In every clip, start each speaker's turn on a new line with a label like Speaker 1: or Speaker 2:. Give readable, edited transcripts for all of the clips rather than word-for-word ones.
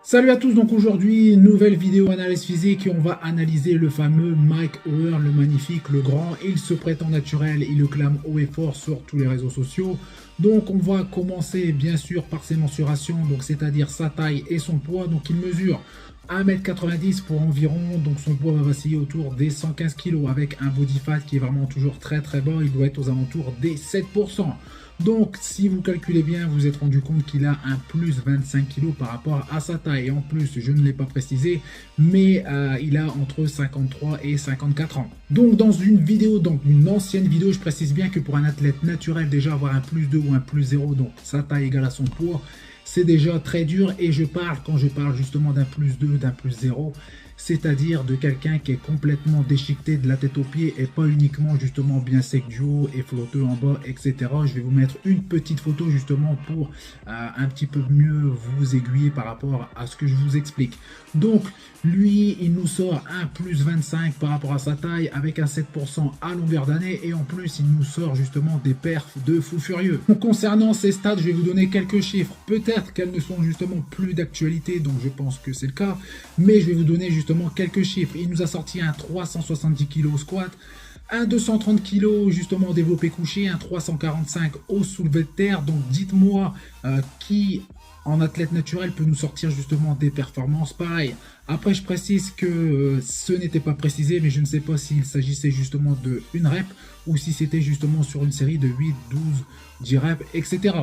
Speaker 1: Salut à tous, donc aujourd'hui, nouvelle vidéo analyse physique et on va analyser le fameux Mike Oher, le magnifique, le grand. Il se prétend naturel, il le clame haut et fort sur tous les réseaux sociaux. Donc on va commencer bien sûr par ses mensurations, donc c'est-à-dire sa taille et son poids. Donc il mesure 1,90 m pour environ, donc son poids va vaciller autour des 115 kg avec un body fat qui est vraiment toujours très bas, il doit être aux alentours des 7%. Donc si vous calculez bien, vous vous êtes rendu compte qu'il a un plus 25 kg par rapport à sa taille. Et en plus, je ne l'ai pas précisé, mais il a entre 53 et 54 ans. Donc dans une vidéo, donc une ancienne vidéo, je précise bien que pour un athlète naturel, déjà avoir un plus 2 ou un plus 0, donc sa taille égale à son poids, c'est déjà très dur. Et quand je parle justement d'un plus 2, d'un plus 0, c'est-à-dire de quelqu'un qui est complètement déchiqueté de la tête aux pieds et pas uniquement justement bien sec du haut et flotteux en bas, etc. Je vais vous mettre une petite photo justement pour un petit peu mieux vous aiguiller par rapport à ce que je vous explique. Donc lui, il nous sort un plus 25 par rapport à sa taille avec un 7% à longueur d'année et en plus il nous sort justement des perfs de fou furieux. Donc, concernant ces stats, je vais vous donner quelques chiffres. Peut-être qu'elles ne sont justement plus d'actualité, donc je pense que c'est le cas, mais je vais vous donner justement quelques chiffres. Il nous a sorti un 370 kg squat, un 230 kg justement développé couché, un 345 au soulevé de terre. Donc dites-moi qui en athlète naturel peut nous sortir justement des performances pareilles. Après je précise que ce n'était pas précisé, mais je ne sais pas s'il s'agissait justement de une rep ou si c'était justement sur une série de 8, 12, 10 reps, etc.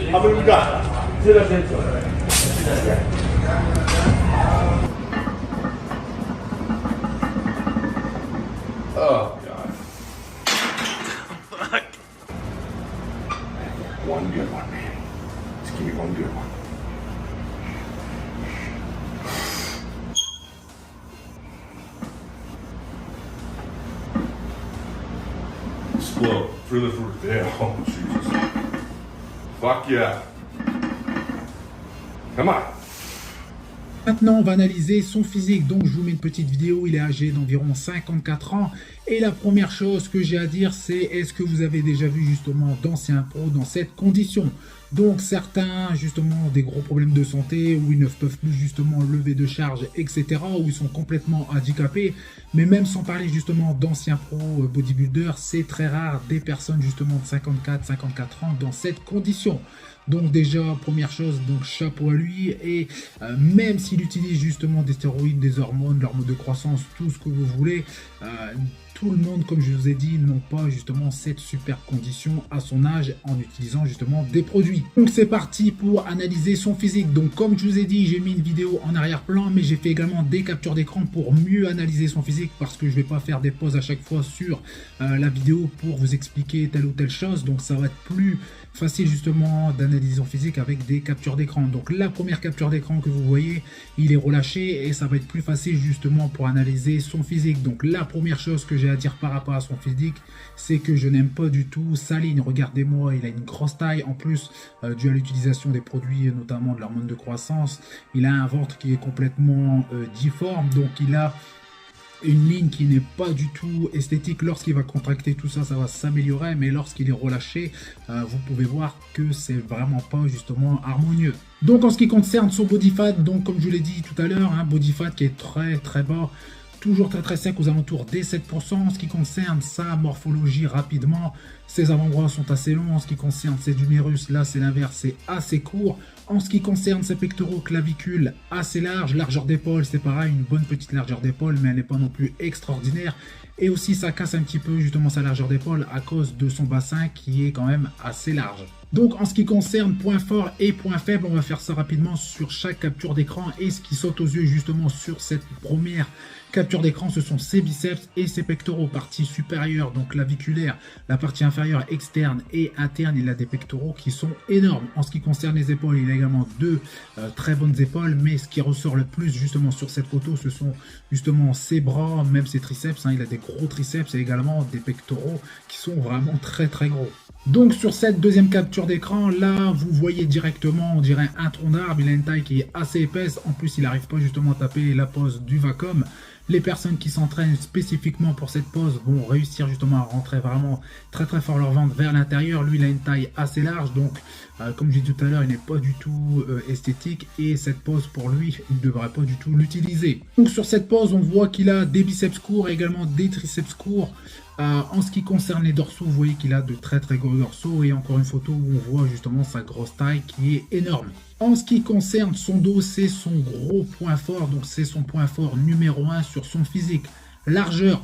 Speaker 2: How many we got? Oh, God. Fuck. One good one, man. Just give me one good one. Explode through the roof. Yeah. Oh, Jesus. Fuck yeah. Come on.
Speaker 1: Maintenant, on va analyser son physique. Donc, je vous mets une petite vidéo. Il est âgé d'environ 54 ans. Et la première chose que j'ai à dire, c'est est-ce que vous avez déjà vu justement d'anciens pros dans cette condition? Donc, certains, justement, des gros problèmes de santé où ils ne peuvent plus justement lever de charge, etc. Où ils sont complètement handicapés. Mais même sans parler justement d'anciens pros bodybuilders, c'est très rare des personnes justement de 54 ans dans cette condition. Donc déjà, première chose, donc chapeau à lui. Et même s'il utilise justement des stéroïdes, des hormones, l'hormone de croissance, tout ce que vous voulez, tout le monde, comme je vous ai dit, n'ont pas justement cette super condition à son âge en utilisant justement des produits. Donc c'est parti pour analyser son physique. Donc comme je vous ai dit, j'ai mis une vidéo en arrière-plan, mais j'ai fait également des captures d'écran pour mieux analyser son physique parce que je vais pas faire des pauses à chaque fois sur la vidéo pour vous expliquer telle ou telle chose. Donc ça va être plus facile justement d'analyser son physique avec des captures d'écran. Donc la première capture d'écran que vous voyez, il est relâché et ça va être plus facile justement pour analyser son physique. Donc la première chose que j'ai à dire par rapport à son physique, c'est que je n'aime pas du tout sa ligne. Regardez-moi, il a une grosse taille en plus dû à l'utilisation des produits, notamment de l'hormone de croissance. Il a un ventre qui est complètement difforme, donc il a une ligne qui n'est pas du tout esthétique. Lorsqu'il va contracter tout ça, ça va s'améliorer, mais lorsqu'il est relâché, vous pouvez voir que c'est vraiment pas justement harmonieux. Donc en ce qui concerne son body fat, donc comme je l'ai dit tout à l'heure, un body fat qui est très bas, toujours très sec aux alentours des 7%. En ce qui concerne sa morphologie rapidement, Ses avant-bras sont assez longs. En ce qui concerne ses humérus, là c'est l'inverse, c'est assez court. En ce qui concerne ses pectoraux, clavicules assez larges. Largeur d'épaule, c'est pareil, une bonne petite largeur d'épaule, mais elle n'est pas non plus extraordinaire. Et aussi ça casse un petit peu justement sa largeur d'épaule à cause de son bassin qui est quand même assez large. Donc en ce qui concerne points forts et points faibles, on va faire ça rapidement sur chaque capture d'écran. Et ce qui saute aux yeux justement sur cette première capture d'écran, ce sont ses biceps et ses pectoraux, partie supérieure, donc claviculaire, la partie inférieure, externe et interne. Il a des pectoraux qui sont énormes. En ce qui concerne les épaules, il a également deux très bonnes épaules, mais ce qui ressort le plus justement sur cette photo, ce sont justement ses bras, même ses triceps. Il a des gros triceps et également des pectoraux qui sont vraiment très gros. Donc sur cette deuxième capture d'écran, là vous voyez directement, on dirait un tronc d'arbre. Il a une taille qui est assez épaisse, en plus il n'arrive pas justement à taper la pose du Vacom. Les personnes qui s'entraînent spécifiquement pour cette pose vont réussir justement à rentrer vraiment très fort leur ventre vers l'intérieur. Lui il a une taille assez large, donc comme j'ai dit tout à l'heure, il n'est pas du tout esthétique, et cette pose pour lui, il ne devrait pas du tout l'utiliser. Donc sur cette pose, on voit qu'il a des biceps courts et également des triceps courts. En ce qui concerne les dorsaux, vous voyez qu'il a de très gros dorsaux, et encore une photo où on voit justement sa grosse taille qui est énorme. En ce qui concerne son dos, c'est son gros point fort, donc c'est son point fort numéro 1 sur son physique. Largeur,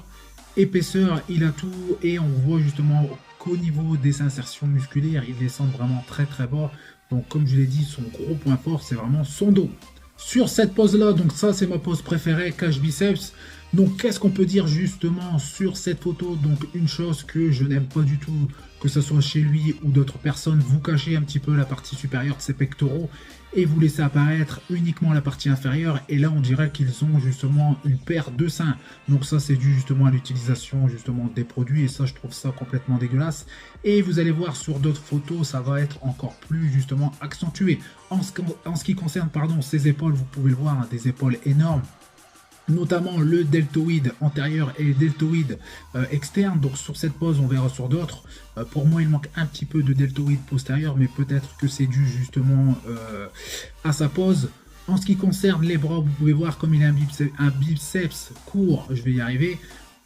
Speaker 1: épaisseur, il a tout, et on voit justement qu'au niveau des insertions musculaires, il descend vraiment très bas. Donc comme je l'ai dit, son gros point fort, c'est vraiment son dos. Sur cette pose là, donc ça c'est ma pose préférée, cache biceps. Donc qu'est-ce qu'on peut dire justement sur cette photo? Donc une chose que je n'aime pas du tout, que ce soit chez lui ou d'autres personnes, vous cachez un petit peu la partie supérieure de ses pectoraux et vous laissez apparaître uniquement la partie inférieure, et là on dirait qu'ils ont justement une paire de seins. Donc ça c'est dû justement à l'utilisation justement des produits, et ça je trouve ça complètement dégueulasse. Et vous allez voir sur d'autres photos, ça va être encore plus justement accentué. En ce qui concerne ses épaules, vous pouvez le voir, des épaules énormes, notamment le deltoïde antérieur et le deltoïde externe. Donc sur cette pose, on verra sur d'autres. Pour moi, il manque un petit peu de deltoïde postérieur, mais peut-être que c'est dû justement à sa pose. En ce qui concerne les bras, vous pouvez voir comme il a un biceps court, je vais y arriver.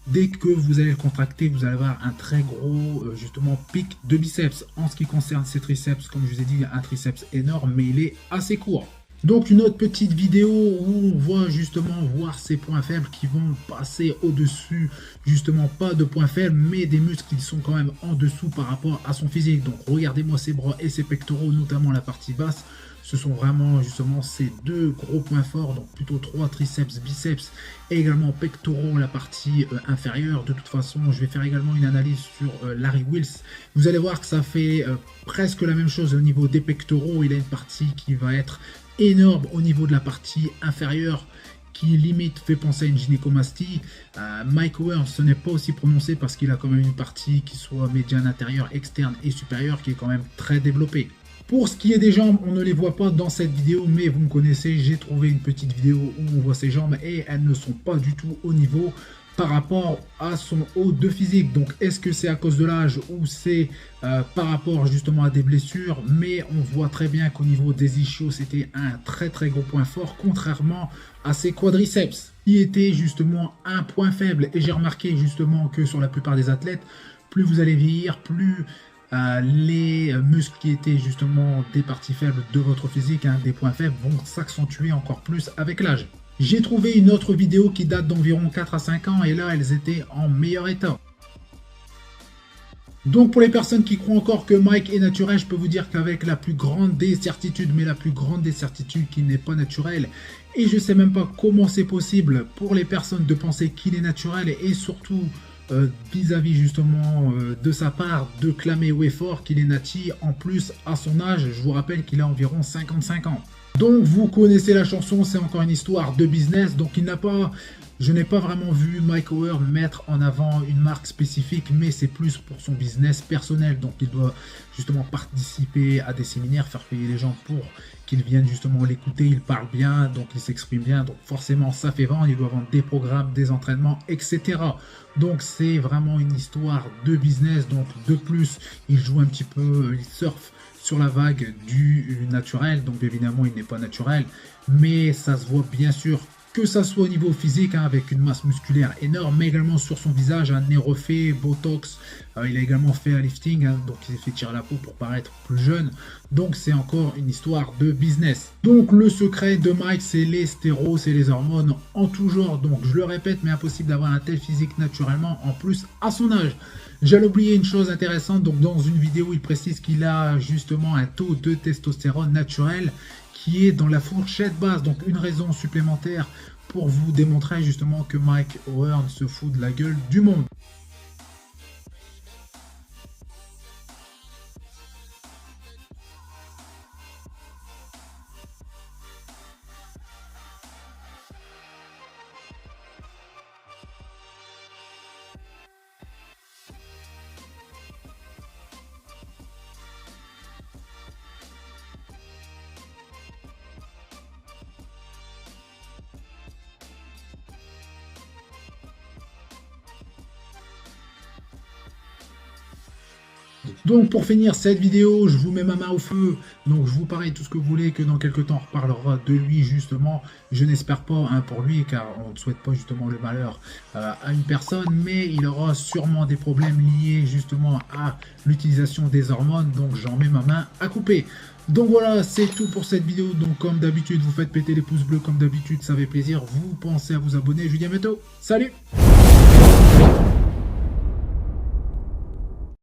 Speaker 1: Dès que vous allez le contracter, vous allez avoir un très gros justement pic de biceps. En ce qui concerne ses triceps, comme je vous ai dit, un triceps énorme, mais il est assez court. Donc une autre petite vidéo où on voit justement voir ses points faibles qui vont passer au-dessus, justement pas de points faibles, mais des muscles qui sont quand même en dessous par rapport à son physique. Donc regardez-moi ses bras et ses pectoraux, notamment la partie basse. Ce sont vraiment justement ces deux gros points forts, donc plutôt 3 triceps, biceps et également pectoraux, la partie inférieure. De toute façon, je vais faire également une analyse sur Larry Wheels. Vous allez voir que ça fait presque la même chose au niveau des pectoraux. Il a une partie qui va être énorme au niveau de la partie inférieure, qui limite fait penser à une gynécomastie. Mike Weir, ce n'est pas aussi prononcé parce qu'il a quand même une partie qui soit médiane intérieure, externe et supérieure qui est quand même très développée. Pour ce qui est des jambes, on ne les voit pas dans cette vidéo, mais vous me connaissez, j'ai trouvé une petite vidéo où on voit ses jambes et elles ne sont pas du tout au niveau par rapport à son haut de physique. Donc est-ce que c'est à cause de l'âge ou c'est par rapport justement à des blessures? Mais on voit très bien qu'au niveau des ischios, c'était un très gros point fort, contrairement à ses quadriceps qui était justement un point faible. Et j'ai remarqué justement que sur la plupart des athlètes, plus vous allez vieillir, plus les muscles qui étaient justement des parties faibles de votre physique, des points faibles, vont s'accentuer encore plus avec l'âge. J'ai trouvé une autre vidéo qui date d'environ 4 à 5 ans et là elles étaient en meilleur état. Donc pour les personnes qui croient encore que Mike est naturel, je peux vous dire qu'avec la plus grande des certitudes, mais la plus grande des certitudes qu'il n'est pas naturel, et je sais même pas comment c'est possible pour les personnes de penser qu'il est naturel, et surtout vis-à-vis justement de sa part de clamer haut et fort qu'il est nati. En plus à son âge, je vous rappelle qu'il a environ 55 ans. Donc vous connaissez la chanson, c'est encore une histoire de business. Donc je n'ai pas vraiment vu Mike Weir mettre en avant une marque spécifique, mais c'est plus pour son business personnel. Donc il doit justement participer à des séminaires, faire payer les gens pour qu'ils viennent justement l'écouter. Il parle bien, donc il s'exprime bien, donc forcément ça fait vendre. Il doit vendre des programmes, des entraînements, etc. Donc c'est vraiment une histoire de business. Donc de plus, il joue un petit peu, il surfe sur la vague du naturel. Donc évidemment il n'est pas naturel, mais ça se voit bien sûr que ça soit au niveau physique, hein, avec une masse musculaire énorme, mais également sur son visage, un nez refait, botox. Il a également fait un lifting, hein, donc il s'est fait tirer la peau pour paraître plus jeune. Donc c'est encore une histoire de business. Donc le secret de Mike, c'est les stérols, c'est les hormones en tout genre. Donc je le répète, mais impossible d'avoir un tel physique naturellement, en plus à son âge. J'allais oublier une chose intéressante, donc dans une vidéo il précise qu'il a justement un taux de testostérone naturel qui est dans la fourchette basse, donc une raison supplémentaire pour vous démontrer justement que Mike O'Hearn se fout de la gueule du monde. Donc pour finir cette vidéo, je vous mets ma main au feu, donc je vous parie tout ce que vous voulez, que dans quelques temps on reparlera de lui justement. Je n'espère pas, hein, pour lui, car on ne souhaite pas justement le malheur à une personne, mais il aura sûrement des problèmes liés justement à l'utilisation des hormones, donc j'en mets ma main à couper. Donc voilà, c'est tout pour cette vidéo. Donc comme d'habitude, vous faites péter les pouces bleus comme d'habitude, ça fait plaisir. Vous pensez à vous abonner. Je vous dis à bientôt. Salut!